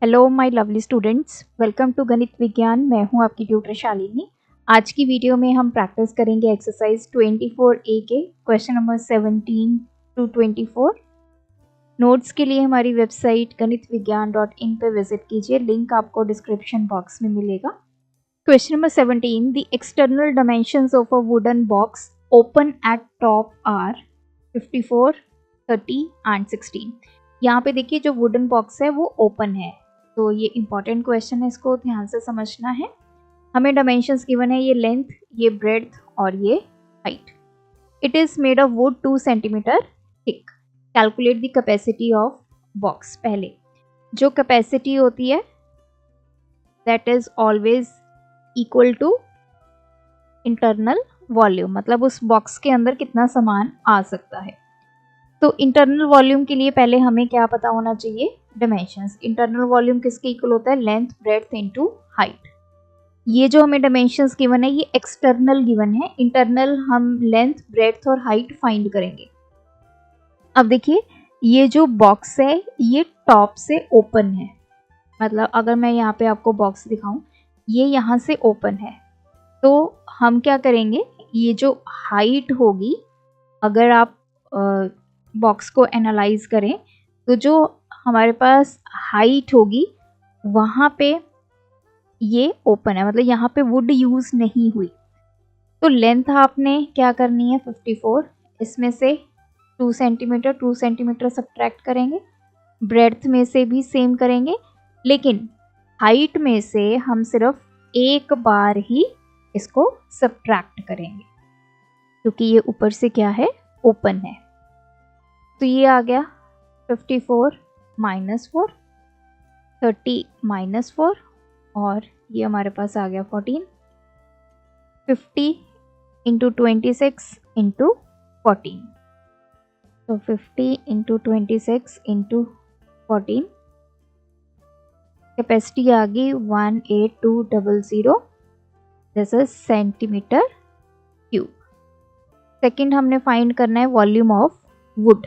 Hello my lovely students, welcome to गणित विज्ञान। मैं हूं आपकी ट्यूटर शालिनी। आज की वीडियो में हम प्रैक्टिस करेंगे एक्सरसाइज 24A के क्वेश्चन नंबर 17 टू 24। नोट्स के लिए हमारी वेबसाइट ganitviggyan.in पे विजिट कीजिए, लिंक आपको डिस्क्रिप्शन बॉक्स में मिलेगा। Question number 17, the external dimensions of a wooden box open at top are 54, 30 and 16। यहाँ पे देखिए जो वुडन बॉक्स है वो ओपन है, तो ये इंपॉर्टेंट क्वेश्चन है, इसको ध्यान से समझना है। हमें डायमेंशंस गिवन है, ये लेंथ, ये ब्रेड्थ और ये height. It is made of wood 2 centimetre thick. Calculate the capacity of box. पहले जो कैपेसिटी होती है that is always equal to internal volume, मतलब उस बॉक्स के अंदर कितना सामान आ सकता है। तो इंटरनल वॉल्यूम के लिए पहले हमें क्या पता होना चाहिए, डायमेंशंस। इंटरनल वॉल्यूम किसके इक्वल होता है, लेंथ ब्रेड्थ इनटू हाइट। ये जो हमें डायमेंशंस गिवन है ये एक्सटर्नल गिवन है, इंटरनल हम लेंथ ब्रेड्थ और हाइट फाइंड करेंगे। अब देखिए ये जो बॉक्स है ये टॉप से ओपन है, मतलब अगर मैं यहाँ पे आपको बॉक्स दिखाऊं, ये यहाँ से ओपन है, तो हम क्या करेंगे, ये जो हाइट होगी, अगर आप बॉक्स को एनालाइज करें तो जो हमारे पास हाइट होगी वहाँ पे ये ओपन है, मतलब यहाँ पे वुड यूज नहीं हुई। तो लेंथ आपने क्या करनी है 54, इसमें से 2 सेंटीमीटर सब्ट्रैक्ट करेंगे। ब्रेड्थ में से भी सेम करेंगे, लेकिन हाइट में से हम सिर्फ एक बार ही इसको सब्ट्रैक्ट करेंगे क्योंकि ये ऊपर से क्या है, ओपन है। तो ये आ गया 54 माइनस 4, 30 माइनस 4 और ये हमारे पास आ गया 14। 50 इंटू 26 इंटू 14, तो 50 इंटू 26 इंटू 14, कैपेसिटी आ गई 18200, this is centimetre cube. Second हमने फाइंड करना है volume of wood.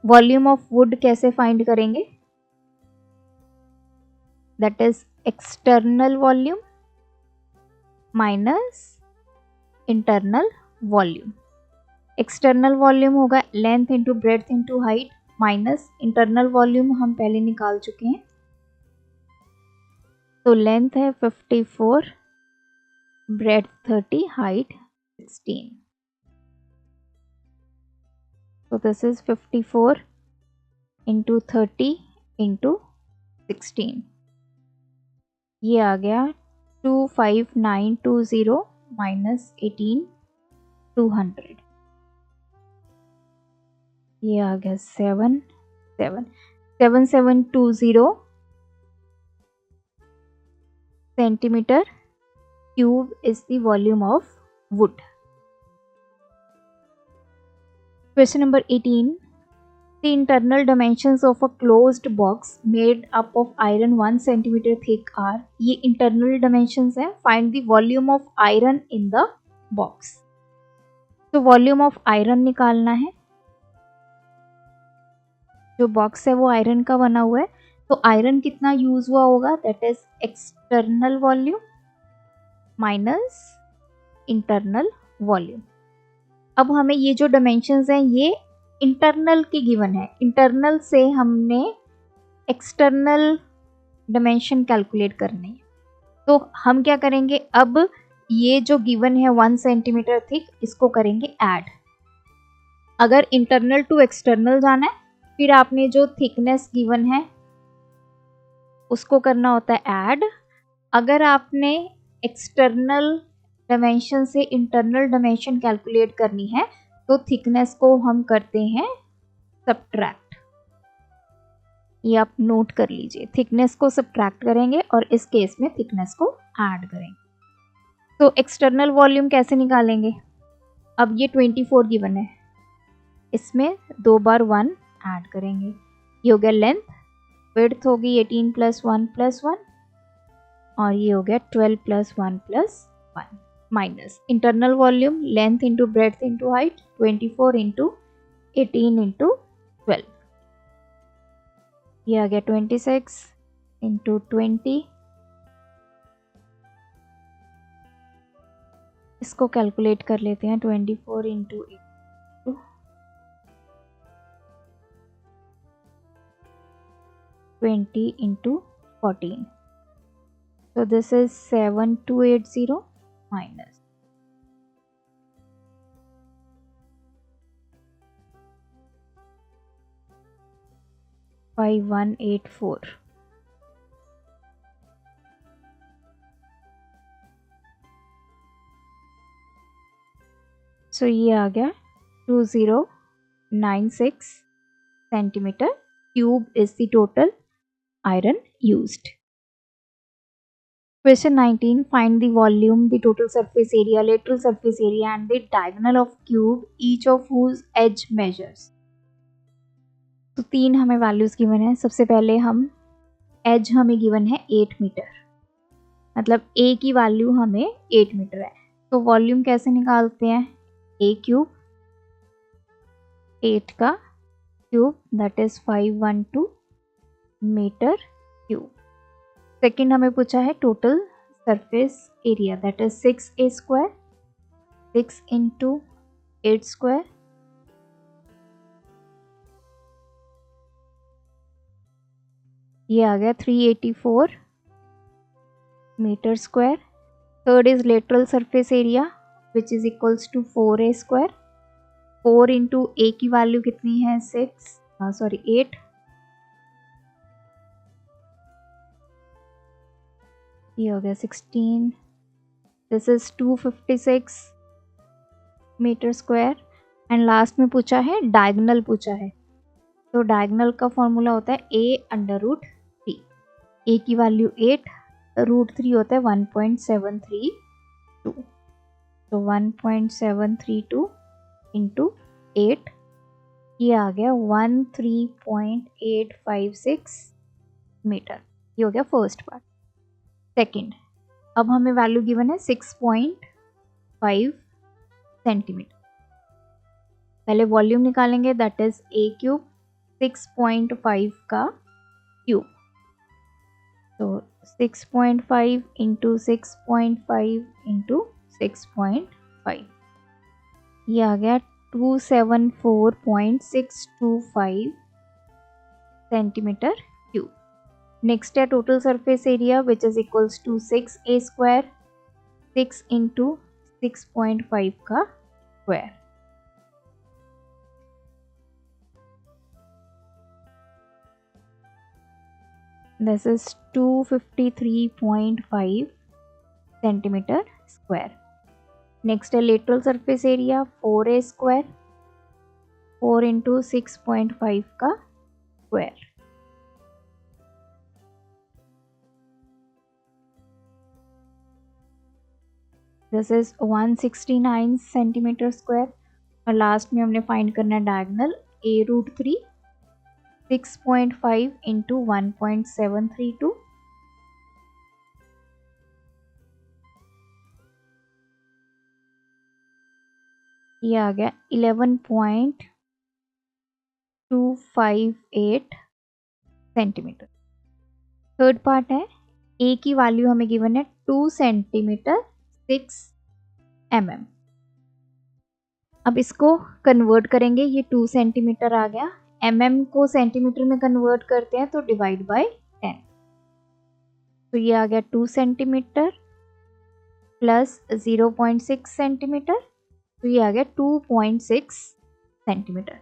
Volume of wood कैसे फाइंड करेंगे, that is external volume minus internal volume. External volume होगा length into breadth into height minus internal volume हम पहले निकाल चुके हैं। तो लेंथ है 54, breadth 30, height 16। So this is 54 into 30 into 16, ये आ गया 25920 माइनस 18200, ये आ गया 7720 centimetre cube is the volume of wood. Question number 18. The internal dimensions of a closed box made up of iron 1 centimeter thick are, ये internal dimensions है, find the volume of iron in the box. तो volume of iron निकालना है, जो box है वो iron का बना हुआ है, तो आयरन कितना यूज हुआ होगा, that is external volume minus internal volume. अब हमें ये जो डायमेंशंस हैं ये इंटरनल की गिवन है, इंटरनल से हमने एक्सटर्नल डायमेंशन कैलकुलेट करनी है। तो हम क्या करेंगे, अब ये जो गिवन है 1 सेंटीमीटर थिक, इसको करेंगे ऐड। अगर इंटरनल टू एक्सटर्नल जाना है फिर आपने जो थिकनेस गिवन है उसको करना होता है ऐड। अगर आपने एक्सटर्नल डायमेंशन से इंटरनल डायमेंशन कैलकुलेट करनी है तो थिकनेस को हम करते हैं सब्ट्रैक्ट। ये आप नोट कर लीजिए, थिकनेस को सब्ट्रैक्ट करेंगे और इस केस में थिकनेस को ऐड करेंगे। तो एक्सटर्नल वॉल्यूम कैसे निकालेंगे, अब ये 24 गिवन है, इसमें 2 बार 1 ऐड करेंगे, ये हो गया लेंथ, विड्थ होगी 18 + 1 + 1 और ये हो गया 12 + 1 + 1 minus internal volume length into breadth into height 24 into 18 into 12, ये आ गया 26 इंटू 20, इसको कैलकुलेट कर लेते हैं। 24 into 20 into 14, so this is 7280 minus 5184, so ये आ गया 2096 centimeter cube is the total iron used. Question 19. Find the volume, the total surface area, lateral surface area and the diagonal of cube, each of whose edge measures. तो 3 हमें values given है। सबसे पहले हम as हमें given है 8 metre, मतलब ए की वैल्यू हमें 8 मीटर है। तो वॉल्यूम कैसे निकालते हैं? ए क्यूब 8 का cube that is 512 metre cube. Second हमें पूछा है total surface area that is 6a square, 6 into 8 square, ये आ गया 384 metre square. Third is lateral surface area which is equals to 4a square, 4 into a की value कितनी है 8, ये हो गया 16, this is 256 metre square. And last में पूछा है डायगोनल पूछा है, तो डायगोनल का फॉर्मूला होता है a अंडर रूट 3, a की वैल्यू 8, रूट 3 होता है 1.732, तो 1.732 इंटू 8, ये आ गया 13.856 मीटर। ये हो गया फर्स्ट पार्ट। सेकंड, अब हमें वैल्यू गिवन है 6.5 सेंटीमीटर। पहले वॉल्यूम निकालेंगे दैट इज ए क्यूब 6.5 का क्यूब, तो 6.5 इंटू 6.5 इंटू 6.5, ये आ गया 274.625 सेंटीमीटर क्यूब। नेक्स्ट है total surface area which is equals to 6a square, 6 into 6.5 का square, this is 253.5 centimetre square. Next है lateral surface area 4a square, 4 into 6.5 का square, this is 169 centimetre square. और last में हमने find करना है diagonal a root 3, 6.5 into 1.732, ये आ गया 11.258 सेंटीमीटर। थर्ड पार्ट है ए की वैल्यू हमें गिवन है 2 सेंटीमीटर 6 mm। अब इसको कन्वर्ट करेंगे, ये 2 सेंटीमीटर आ गया, mm को सेंटीमीटर में कन्वर्ट करते हैं तो डिवाइड बाय 10, तो ये आ गया 2 सेंटीमीटर प्लस 0.6 सेंटीमीटर, तो ये आ गया 2.6 सेंटीमीटर।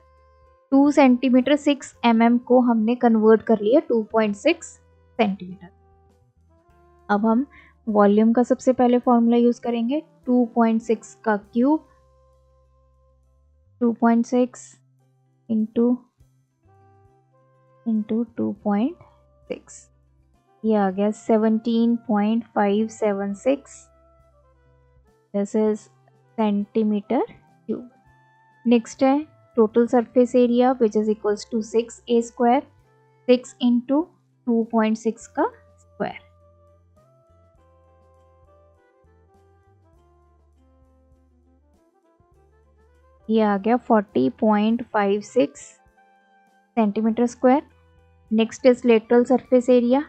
2 सेंटीमीटर 6 mm को हमने कन्वर्ट कर लिया 2.6 सेंटीमीटर। अब हम वॉल्यूम का सबसे पहले फॉर्मूला यूज करेंगे, 2.6 का क्यूब, 2.6 इंटू 2.6, ये आ गया 17.576, this is centimetre cube. Next है total surface area which is equals to 6a square, 6 into 2.6 का स्क्वायर, ये आ गया 40.56 centimetre square. Next is lateral surface area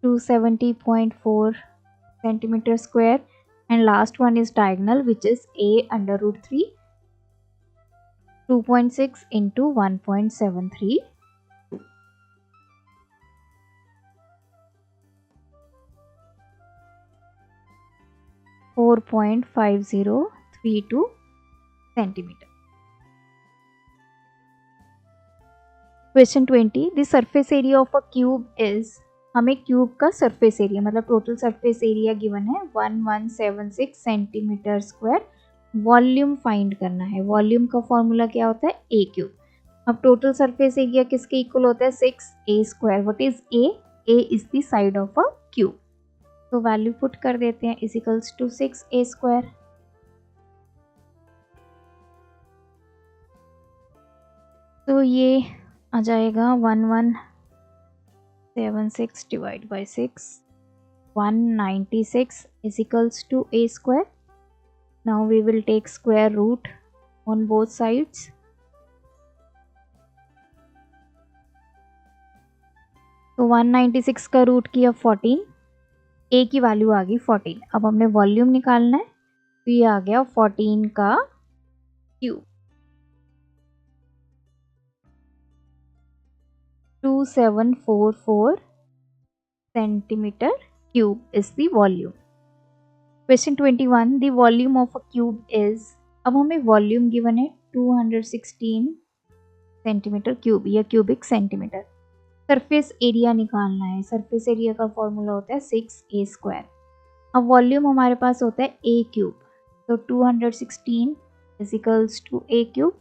270.4 centimeter square, and last one is diagonal, which is a under root 3, 2.6 into 1.73. 4.5032 centimeter. Question 20. The surface area of a cube is, हमें cube का surface area मतलब total surface area given है 1176 centimetre square. Volume find करना है. Volume का formula क्या होता है? ए क्यूब. अब टोटल सरफेस एरिया किसके इक्वल होता है? 6a square. What is a? A is the side of a cube. तो वैल्यू पुट कर देते हैं is equals to 6a square. तो ये आ जाएगा 1176 divide by 6, 196 is equals to a square. Now we will take square root on both sides. तो 196 का root किया 14, a की वैल्यू आ गई 14. अब हमने वॉल्यूम निकालना है, तो ये आ गया 14 का cube. 2744 centimeter cube is the volume. Question 21. The volume of a cube is, अब हमें वॉल्यूम गिवन है 216 सेंटीमीटर क्यूब या क्यूबिक सेंटीमीटर. सरफेस एरिया निकालना है. सरफेस एरिया का फॉर्मूला होता है 6a स्क्वायर. अब वॉल्यूम हमारे पास होता है a क्यूब, तो 216 is equals to a cube.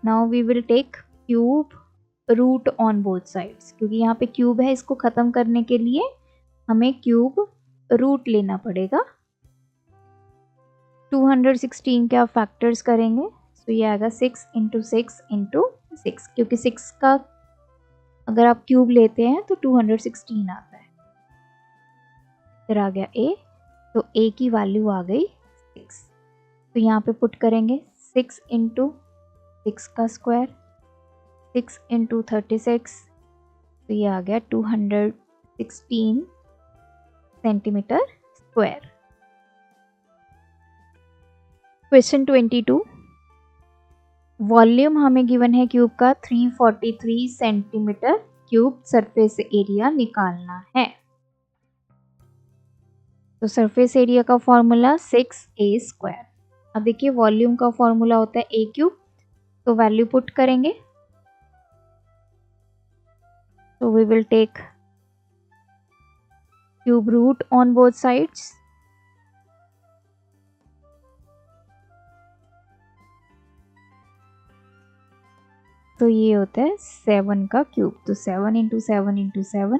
Now we will take cube root on both sides. क्योंकि यहाँ पे क्यूब है, इसको खत्म करने के लिए हमें क्यूब रूट लेना पड़ेगा. 216 के आप फैक्टर्स करेंगे, तो ये आएगा 6 इंटू 6 इंटू 6. क्योंकि 6 का अगर आप क्यूब लेते हैं तो 216 आता है. फिर आ गया a, तो a की वैल्यू आ गई 6. तो यहाँ पे पुट करेंगे 6 इंटू 6 का स्क्वायर, 6 इंटू 36, तो ये आ गया 216 सेंटीमीटर स्क्वायर. क्वेश्चन 22. वॉल्यूम हमें गिवन है क्यूब का 343 सेंटीमीटर क्यूब. सरफेस एरिया निकालना है. तो सरफेस एरिया का फॉर्मूला 6a स्क्वायर. अब देखिए वॉल्यूम का फॉर्मूला होता है a क्यूब, तो वैल्यू पुट करेंगे. So we will take cube root on both sides. तो ये होता है 7 का क्यूब. तो 7 इंटू 7 इंटू 7,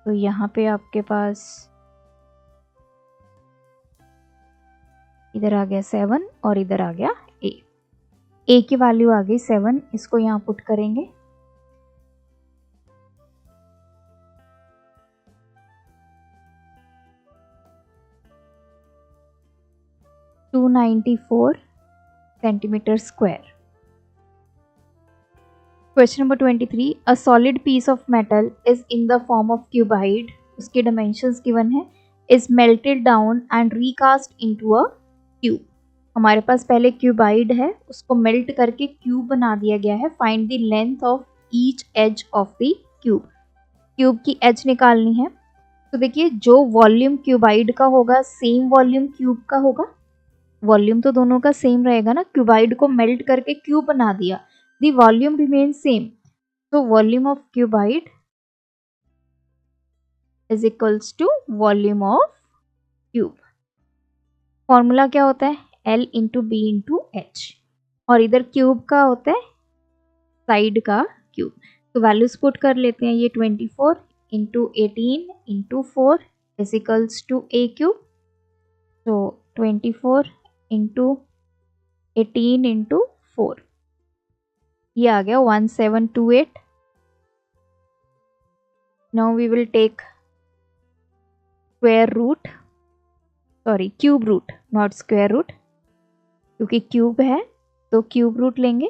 तो यहाँ पे आपके पास इधर आ गया 7 और इधर आ गया a. a की वैल्यू आ गई 7. इसको यहाँ पुट करेंगे. 294 centimeter square. Question number 23. A solid piece of metal is in the form of cuboid. उसके dimensions given है. Is melted down and recast into a cube. हमारे पास पहले cuboid है, उसको मेल्ट करके क्यूब बना दिया गया है. Find the length of each edge of the cube. Cube की एज निकालनी है. तो देखिए जो वॉल्यूम क्यूबाइड का होगा सेम वॉल्यूम क्यूब का होगा. वॉल्यूम तो दोनों का सेम रहेगा ना. क्यूबाइड को मेल्ट करके क्यूब बना दिया, द वॉल्यूम रिमेन सेम. तो volume of cuboid is equals to volume of cube. Formula क्या होता है? L into B into H. और इधर क्यूब का होता है साइड का क्यूब. तो वैल्यूज पुट कर लेते हैं. ये 24 into 18 into 4 is equals to a cube. तो 24 इंटू 18 इंटू 4, ये आ गया 1728. Now we will take square root, sorry cube root, not square root, क्योंकि क्यूब है तो क्यूब रूट लेंगे.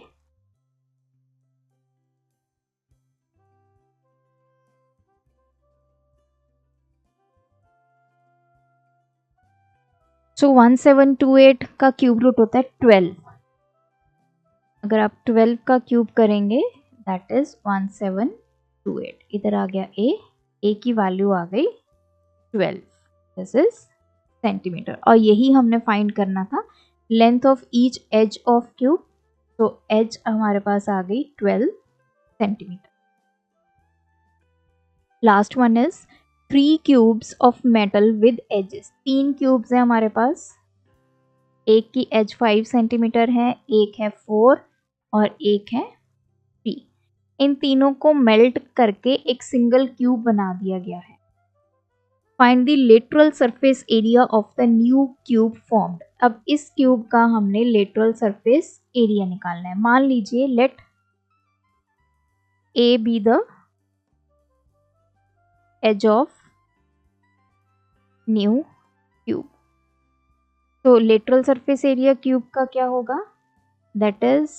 सो 1728 का क्यूब रूट होता है 12। अगर आप 12 का क्यूब करेंगे दैट इज 1728। इधर आ गया ए की वैल्यू आ गई 12, दिस इज सेंटीमीटर। और यही हमने फाइंड करना था, length of each edge of cube. तो एज हमारे पास आ गई 12 centimetre. Last one is 3 cubes of metal with edges. 3 cubes है हमारे पास, एक की एज 5 सेंटीमीटर है, एक है 4 और एक है 3। इन तीनों को मेल्ट करके एक सिंगल क्यूब बना दिया गया है। Find the lateral surface area of the new cube formed. अब इस क्यूब का हमने लेटरल सरफेस एरिया निकालना है। मान लीजिए let a be the edge of new cube. तो लेटरल सरफेस एरिया क्यूब का क्या होगा, दैट इज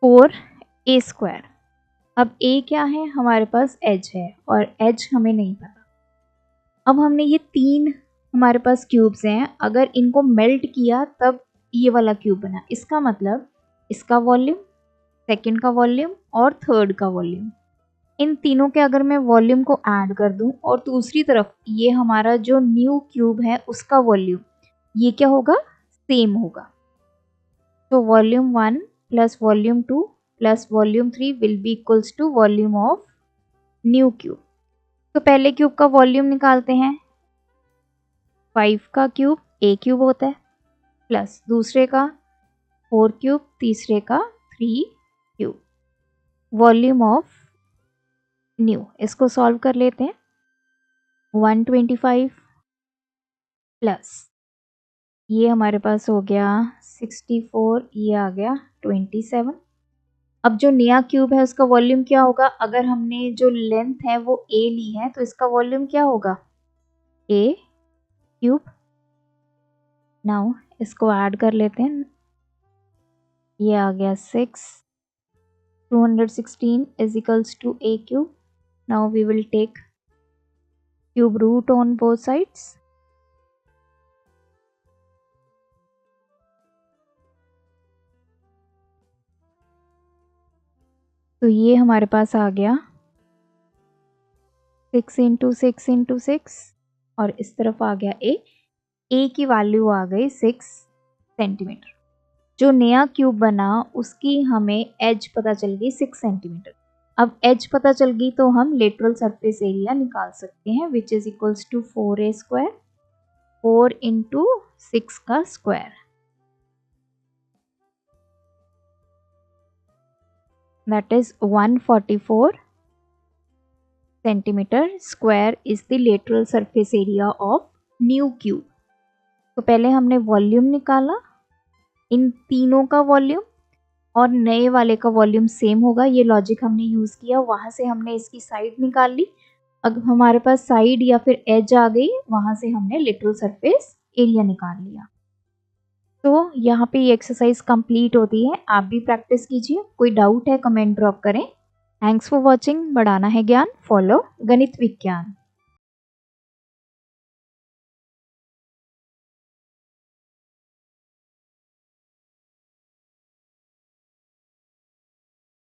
4a²। अब a क्या है, हमारे पास एज है और एज हमें नहीं पता। अब हमने ये 3 हमारे पास क्यूब्स हैं, अगर इनको मेल्ट किया तब ये वाला क्यूब बना। इसका मतलब इसका वॉल्यूम, सेकंड का वॉल्यूम और थर्ड का वॉल्यूम, इन तीनों के अगर मैं वॉल्यूम को ऐड कर दूं और दूसरी तरफ ये हमारा जो न्यू क्यूब है उसका वॉल्यूम, ये क्या होगा, सेम होगा। तो volume 1 plus volume 2 plus volume 3 will be equals to volume of new cube. तो पहले क्यूब का वॉल्यूम निकालते हैं। 5 का क्यूब a क्यूब होता है, प्लस दूसरे का 4 क्यूब, तीसरे का 3 क्यूब। वॉल्यूम ऑफ न्यू, इसको सॉल्व कर लेते हैं। 125 प्लस ये हमारे पास हो गया 64, ये आ गया 27। अब जो नया क्यूब है उसका वॉल्यूम क्या होगा, अगर हमने जो लेंथ है वो a ली है तो इसका वॉल्यूम क्या होगा, a क्यूब। नाउ इसको ऐड कर लेते हैं, ये आ गया 6, 216 is equals to a cube. Now we will take cube root on both sides. तो ये हमारे पास आ गया 6 इंटू 6 इंटू 6 और इस तरफ आ गया a की वैल्यू आ गई 6 सेंटीमीटर। जो नया क्यूब बना उसकी हमें एज पता चल गई 6 सेंटीमीटर। अब एज पता चल गई तो हम लेटरल सरफेस एरिया निकाल सकते हैं, which is equals to 4a², 4 into 6 का square, that is 144 centimetre square is the lateral surface area of new cube. तो पहले हमने वॉल्यूम निकाला, इन तीनों का वॉल्यूम और नए वाले का वॉल्यूम सेम होगा, ये लॉजिक हमने यूज़ किया। वहाँ से हमने इसकी साइड निकाल ली, अब हमारे पास साइड या फिर एज आ गई, वहाँ से हमने लेटरल सरफेस एरिया निकाल लिया। तो यहाँ पे ये एक्सरसाइज कंप्लीट होती है। आप भी प्रैक्टिस कीजिए, कोई डाउट है कमेंट ड्रॉप करें। Thanks for watching. बढ़ाना है ज्ञान, फॉलो गणित विज्ञान।